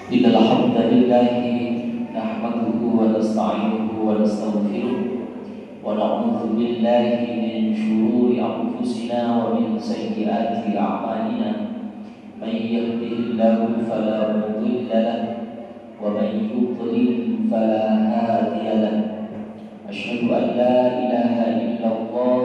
Innal hamdalillahi nahmaduhu wa nasta'inuhu wa nastaghfiruh wa na'udzu billahi min shururi anfusina wa min sayyiati a'malina. May yahdihillahu fala mudilla lahu wa may yudlil fala hadiya lahu. Asyhadu an la ilaha illallah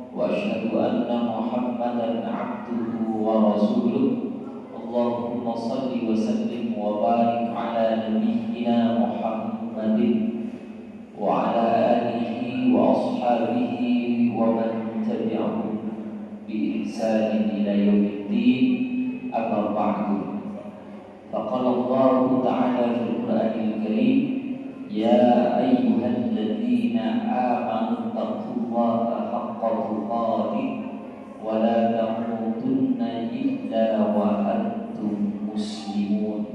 wa asyhadu anna Muhammadan 'abduhu wa rasuluh. Allahumma salli wa sallim wa barik ala nabiyyina Muhammadin wa ala alihi wa ashabihi wa man tabi'ahum bi ihsanin ila yaumiddin. Amma ba'du. Faqala Allah ta'ala fil Qur'anil Karim, ya ayyuhalladzina amanu taqullaha haqqa tuqatih wa la tamutunna illa wa antum muslimun.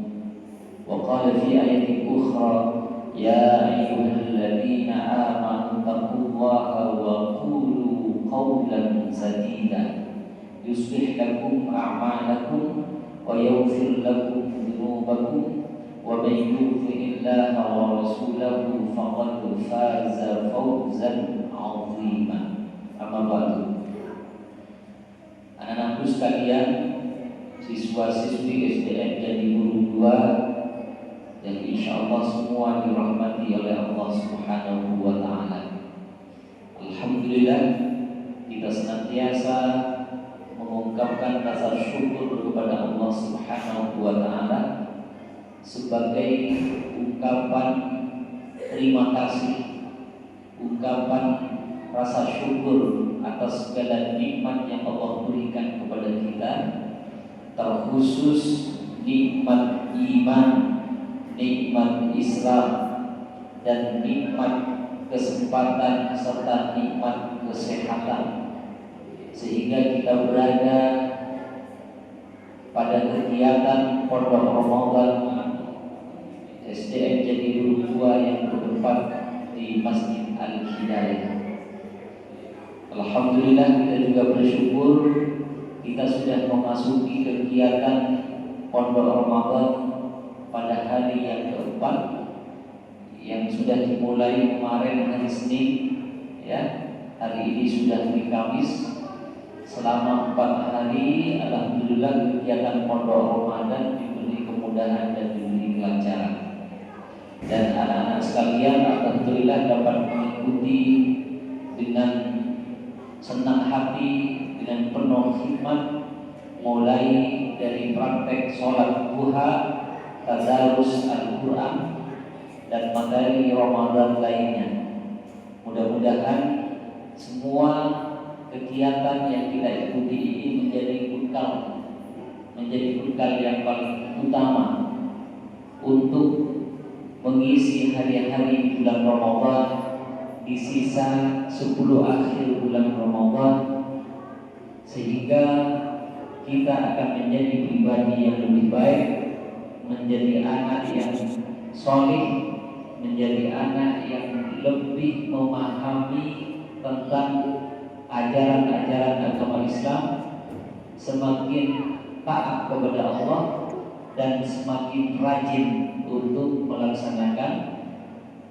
Wa qala fi ayatin ukhra, ya ayyuhalladzina amanu taqullaha wa qulu qawlan sadida yuslih lakum a'malakum wa yaghfir lakum dhunubakum wa may yuti'illaha wa rasulahu faqad faza fawzan 'azima. Amma ba'du. Anak-anakku sekalian, siswa-siswi SDN Jati Guru 2 yang insyaallah semua dirahmati oleh Allah Subhanahu wa taala. Alhamdulillah, kita senantiasa mengungkapkan rasa syukur kepada Allah Subhanahu wa taala sebagai ungkapan terima kasih, ungkapan rasa syukur atas segala nikmat yang Allah berikan kepada kita, terkhusus nikmat iman, nikmat Islam, dan nikmat kesempatan serta nikmat kesehatan, sehingga kita berada pada kegiatan Pondok Ramadan SDN Jati Guru 2 yang bertempat di Masjid Al-Hidayah. Alhamdulillah, kita juga bersyukur kita sudah memasuki kegiatan Pondok Ramadan pada hari yang keempat, yang sudah dimulai kemarin hari Senin, ya. Hari ini sudah hari Kamis. Selama 4 hari, alhamdulillah kegiatan Pondok Ramadan diberi kemudahan dan diberi kelancaran. Dan anak-anak sekalian alhamdulillah dapat mengikuti dengan senang hati, dengan penuh hikmat, mulai dari praktek sholat duha, tadarus Al-Quran, dan materi Ramadan lainnya. Mudah-mudahan semua kegiatan yang kita ikuti ini menjadi bekal yang paling utama untuk mengisi hari-hari di bulan Ramadan, di sisa 10 akhir bulan Ramadan, sehingga kita akan menjadi pribadi yang lebih baik, menjadi anak yang soleh, menjadi anak yang lebih memahami tentang ajaran-ajaran agama Islam, semakin taat kepada Allah, dan semakin rajin untuk melaksanakan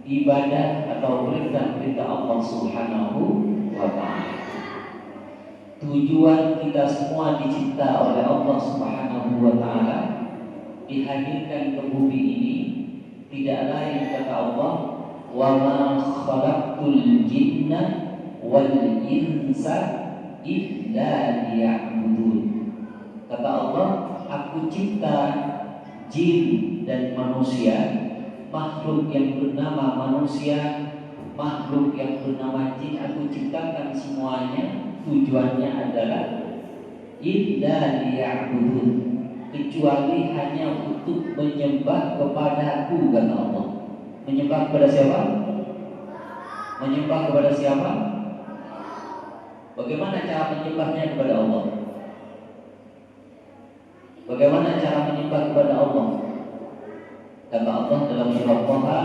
ibadah atau perintah-perintah Allah Subhanahu wa ta'ala. Tujuan kita semua dicipta oleh Allah Subhanahu wa ta'ala, dihadirkan ke bumi ini tidak lain, kata Allah, wa ma khalaqtul jinna wal insa illa liya'budun. Kata Allah, aku cipta jin dan manusia, makhluk yang bernama manusia, makhluk yang bernama jin, aku ciptakan semuanya, tujuannya adalah illa liya'budun, kecuali hanya untuk menyembah kepadaku, kata Allah. Menyembah kepada siapa? Menyembah kepada siapa? Bagaimana cara menyembahnya kepada Allah? Bagaimana cara menyembah kepada Allah? Kata Allah dalam surah Taha,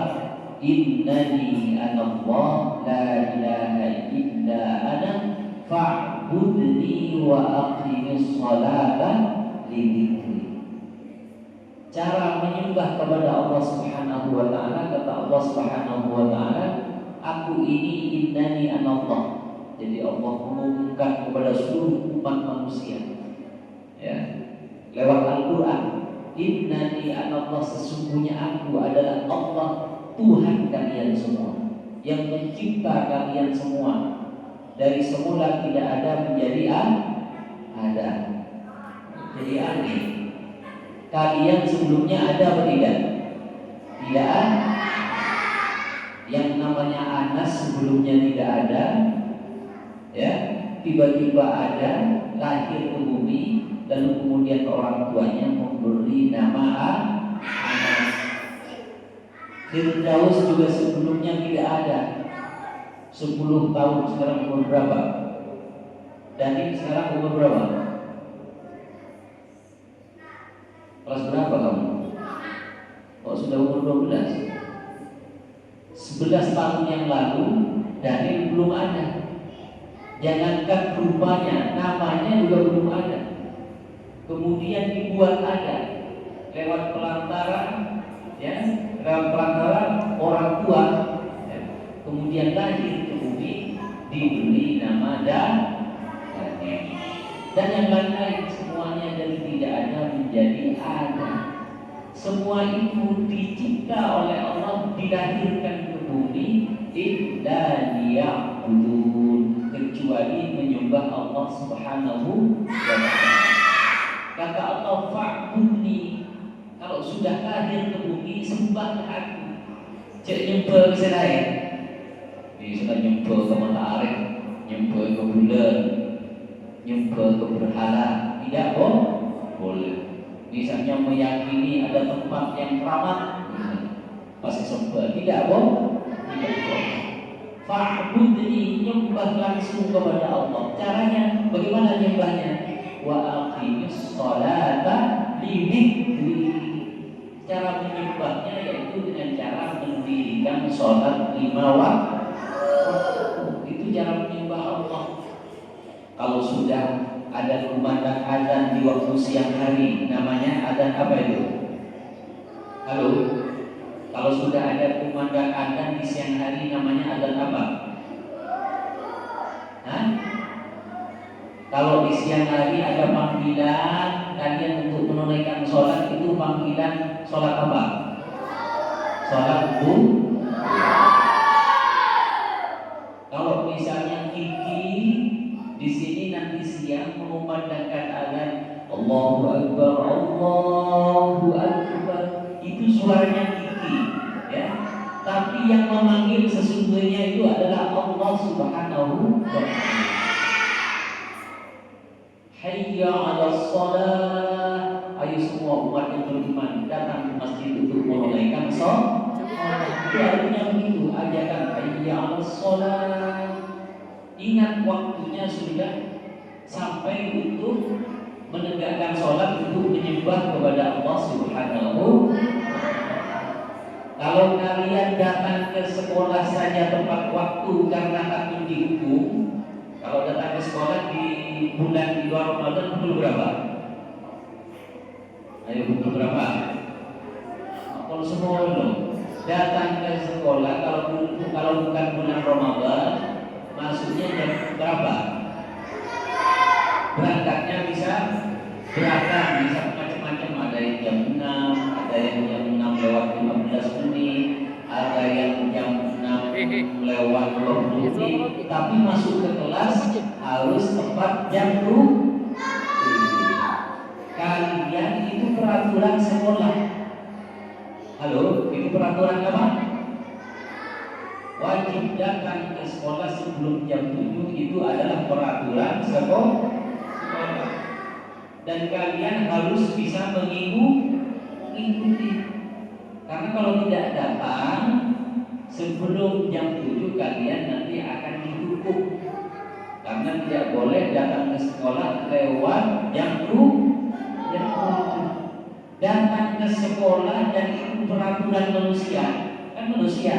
innani anallah la ilaha illa ana fa'budni wa aqimis salata li dzikri. Cara menyembah kepada Allah Subhanahu wa taala, kata Allah Subhanahu wa taala, aku ini innani anallah. Jadi Allah mengumumkan kepada seluruh umat manusia, ya, lewat Al-Qur'an, innani anallah, sesungguhnya aku adalah Allah, Tuhan kalian semua, yang mencipta kalian semua. Dari semula tidak ada menjadi ada. Jadi aneh. Kalian sebelumnya ada atau tidak? Tidak ada. Yang namanya Anas sebelumnya tidak ada, ya, tiba-tiba ada, lahir ke bumi, lalu kemudian orang tuanya memberi nama Anas. Firdaus juga sebelumnya tidak ada. 10 tahun, sekarang umur berapa? Dani sekarang umur berapa? Kelas berapa kamu? Oh, sudah umur 12. 11 tahun yang lalu Dani belum ada. Jangankan rupanya, namanya juga belum ada. Kemudian dibuat ada lewat pelantaran, ya, lewat pelantaran orang tua, ya. Kemudian lahir ke bumi, diberi nama Daniel. Dan yang lain-lain semuanya dari tidak ada menjadi ada. Semua itu dicipta oleh Allah, dilahirkan ke bumi, illa liya'budun, kecuali menyembah Allah Subhanahu wa ta'ala. Kata Allah, fa'budni, kalau sudah lahir ke bumi, sembahlah aku. Cek nyembah ke sana ya. Ini sudah nyembah ke matahari, nyembah ke bulan, nyembah ke berhala, tidak boleh. Misalnya meyakini ada tempat yang keramat, pasti sembah, tidak boleh. Fa'budni, nyembah langsung kepada Allah. Caranya bagaimana nyembahnya? Wa aqimis sholata li dzikri. Cara menyembahnya yaitu dengan cara mendirikan sholat 5 waktu. Itu cara menyembah Allah. Kalau sudah ada kumandang azan di waktu siang hari, namanya azan apa itu? Halo? Kalau sudah ada kumandang azan di siang hari, namanya azan apa? Hah? Kalau di siang hari ada panggilan kalian untuk menunaikan sholat, itu panggilan sholat apa? Sholat Kalau misalnya Kiki di sini nanti siang mengumandangkan azan, Allahu Akbar, Allahu Akbar, itu suaranya Kiki, ya. Tapi yang memanggil sesungguhnya itu adalah Allah Subhanahu wa ta'ala. Hayya 'alas shalah, ayo semua umat yang beriman datang ke masjid untuk menunaikan sholat. Itu artinya begitu, ajakan hayya 'alas shalah. Ingat waktunya sudah sampai untuk menegakkan sholat, untuk menyembah kepada Allah Subhanahu. Kalau kalian datang ke sekolah saja tepat waktu karena takut dihukum, kalau datang ke sekolah di bulan di luar Ramadan, pukul berapa? Ayo, pukul berapa? Kalau semua loh datang ke sekolah, kalau bukan bulan Ramadan, masuknya jam berapa? Berangkatnya bisa beragam, bisa macam-macam. Ada yang jam 6, ada yang jam 6 lewat 15 menit, ada yang jam 6 lewat 20 menit. Tapi masuk ke kelas harus tepat jam 7. Kalian itu peraturan sekolah. Halo, itu peraturan apa? Wajib datang ke sekolah sebelum jam 7, itu adalah peraturan sekolah. Dan kalian harus bisa mengikuti. Karena kalau tidak datang sebelum jam 7, kalian nanti akan dihukum. Karena tidak boleh datang ke sekolah lewat jam 7. Datang ke sekolah, dan itu peraturan manusia. Kan manusia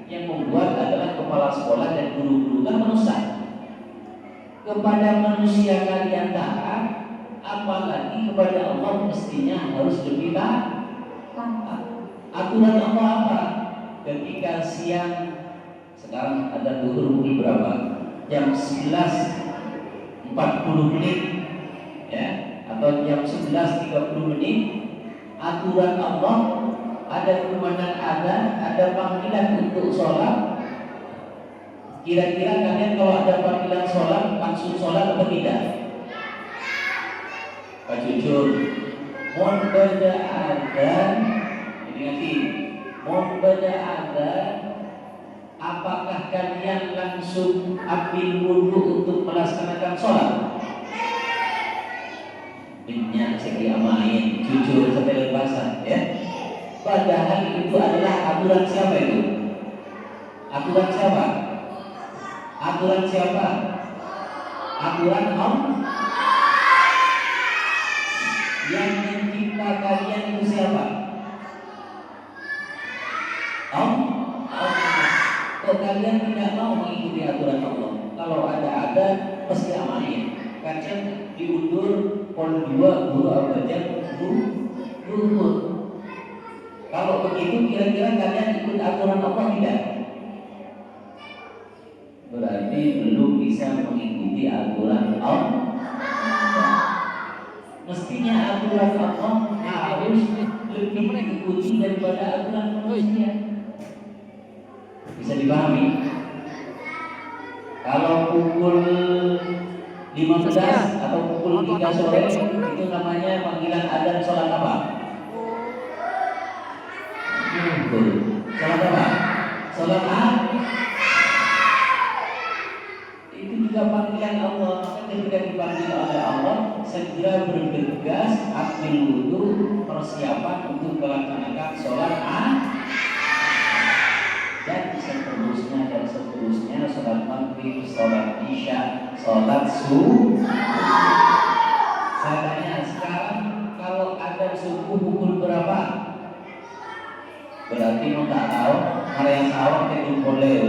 yang membuat adalah kepala sekolah dan guru-guru, kan manusia. Kepada manusia kalian taat, apalagi kepada Allah mestinya harus lebih taat. Aturan Allah apa? Ketika siang, sekarang ada pukul berapa? Jam 11.40 ya, atau jam 11.30, aturan Allah ada kumandang ada panggilan untuk sholat. Kira-kira kalian kalau ada panggilan sholat langsung sholat atau tidak? Pak jujur, mohon baca adzan, ini nanti mohon baca adzan. Apakah kalian langsung ambil wudhu untuk melaksanakan sholat? Minyak segi amain, jujur sampai lepasan ya. Padahal itu adalah aturan siapa itu? Aturan siapa? Aturan siapa? Aturan Allah. Yang mencipta kalian itu siapa? Allah. Kok kalian tidak mau mengikuti aturan Allah? Kalau ada pasti amanin. Kadang diundur pol 2 guru abjad turun. Kalau begitu kira-kira kalian ikut aturan Allah tidak? Berarti belum bisa mengikuti aturan Allah. Mestinya aturan Allah harus lebih diikuti daripada aturan manusia. Bisa dipahami? Kalau pukul 15 atau pukul 3 sore itu namanya panggilan adzan sholat apa? Sholat apa? Sholat itu juga panggilan Allah. Maka ketika dipanggil oleh Allah, segera bergegas ambil wudhu, persiapan untuk melaksanakan sholat dan seterusnya, sholat maghrib, sholat isya, sholat subuh. Saya tanya sekarang, kalau ada subuh pukul berapa? Berarti mau tak tahu, area sawah itu boleh.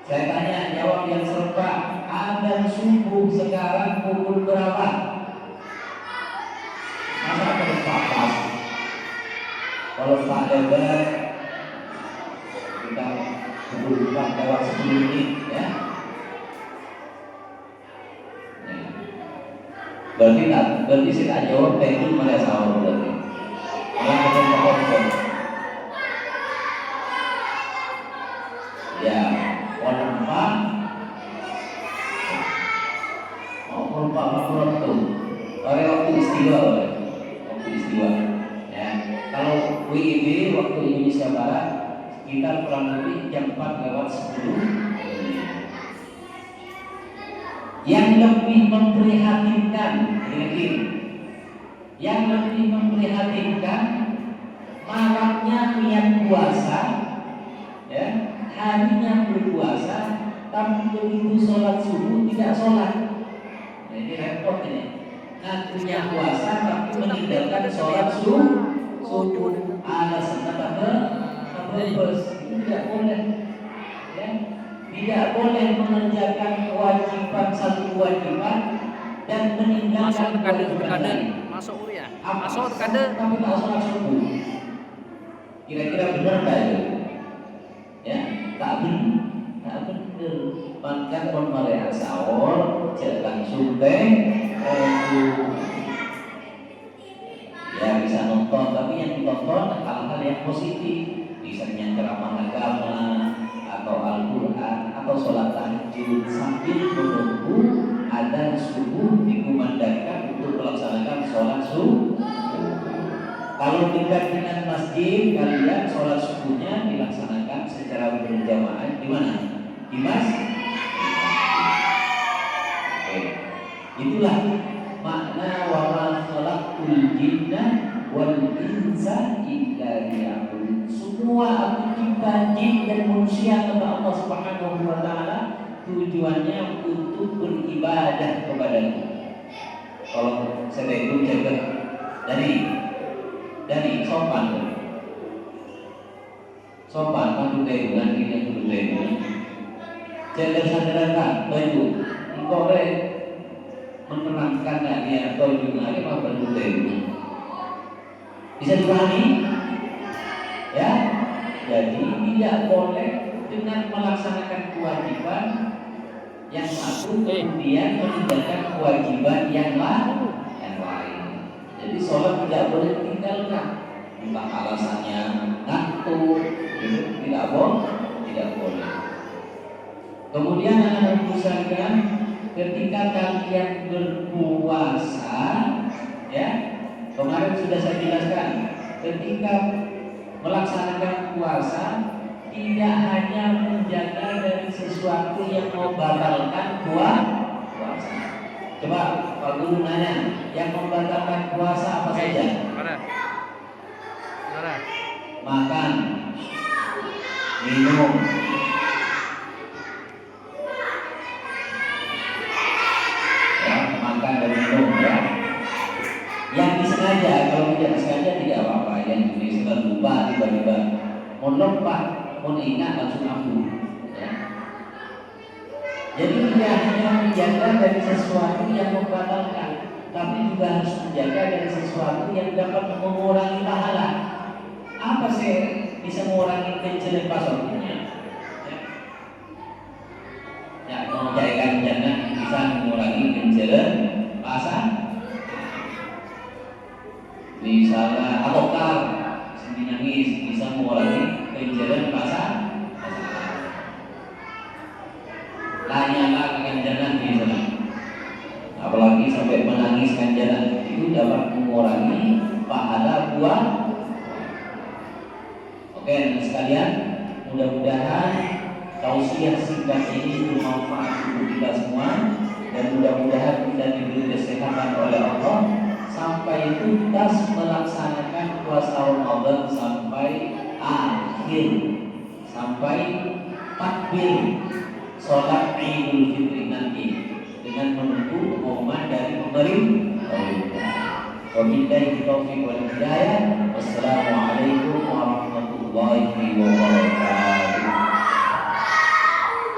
Saya tanya, jawab yang serba. Ada subuh sekarang pukul berapa? Masa kalau pas? Kalau tak lebar, kita pukul 4 lewat 10 menit ya. Berarti saya tak jawab itu mana sahur berarti. Malah ketemu. Ya, orang waktu waktu istiwa ya. Kalau WIB waktu Indonesia Barat kita kurang lebih jam 4 lewat 10. Yang lebih memprihatinkan malamnya niat puasa ya, harinya berpuasa, tapi begitu sholat subuh tidak sholat. Nah, ini repot ini. Ngakunya puasa tapi meninggalkan sholat subuh. Alasannya bebas. Itu tidak boleh. Ya. Tidak boleh mengerjakan satu kewajiban dan meninggalkan kewajiban lain. Masuk ya. Masuk kade. Tapi tak sholat subuh. Kira-kira benar tak itu? Ya, tak benar. Maka pemarian sahur langsung ya bisa nonton, tapi yang ditonton hal-hal yang positif, misalnya ceramah agama atau Al-Quran atau sholat tahajud sambil menunggu adzan subuh dikumandangkan untuk melaksanakan sholat subuh. Kalau dekat dengan masjid, kalian sholat subuhnya dilaksanakan secara berjamaah di mana? Di masjid. Itulah makna wa ma khalaqtul jinna wal insa illa liya'budun. Semua aku cipta jin dan manusia kepada Allah Subhanahu wa taala tujuannya untuk beribadah kepada-Nya. Kalau saya itu jaga dari sopan madu dengan ini dulu jaga sadaran baju engkau menerangkan dia atau juga apa berdua Bisa dipahami? Ya, jadi tidak boleh dengan melaksanakan kewajiban yang satu kemudian meninggalkan kewajiban yang lain. Jadi sholat tidak boleh ditinggalkan. Entah alasannya ngantuk, gitu, tidak boleh. Kemudian anak sekalian, ketika kalian berpuasa, ya, kemarin sudah saya jelaskan, ketika melaksanakan puasa tidak hanya menjaga dari sesuatu yang membatalkan puasa. Coba Pak Guru nanya, yang membatalkan puasa apa saja? Mana? Makan, minum, ya, makan dan minum, ya. Yang disengaja, kalau tidak disengaja tidak apa-apa. Yang sudah lupa tiba-tiba mau lompat, mau ingat langsung ampuh, ya. Jadi tidak hanya menjaga dari sesuatu yang membatalkan, tapi juga harus menjaga dari sesuatu yang dapat mengurangi pahala. Apa sih bisa mengurangi kejelekan pasokannya? Ya, menjaga jangan bisa mengurangi kejelekan pasal. Misalnya adokar sedih nangis bisa mengurangi kejelekan pasal. Tanyalah keganjaran di sana. Apalagi sampai menangis ganjaran itu dapat mengurangi pahala buah. Oke, sekalian, mudah-mudahan tausiah singkat ini bermanfaat untuk kita semua dan mudah-mudahan kita diberi kesehatan oleh Allah sampai tuntas melaksanakan puasa Ramadan sampai akhir, sampai takbir sholat Idul Fitri nanti dengan menunggu pengumuman dari pemerintah. Wabillahi taufiq wal hidayah. Wassalamualaikum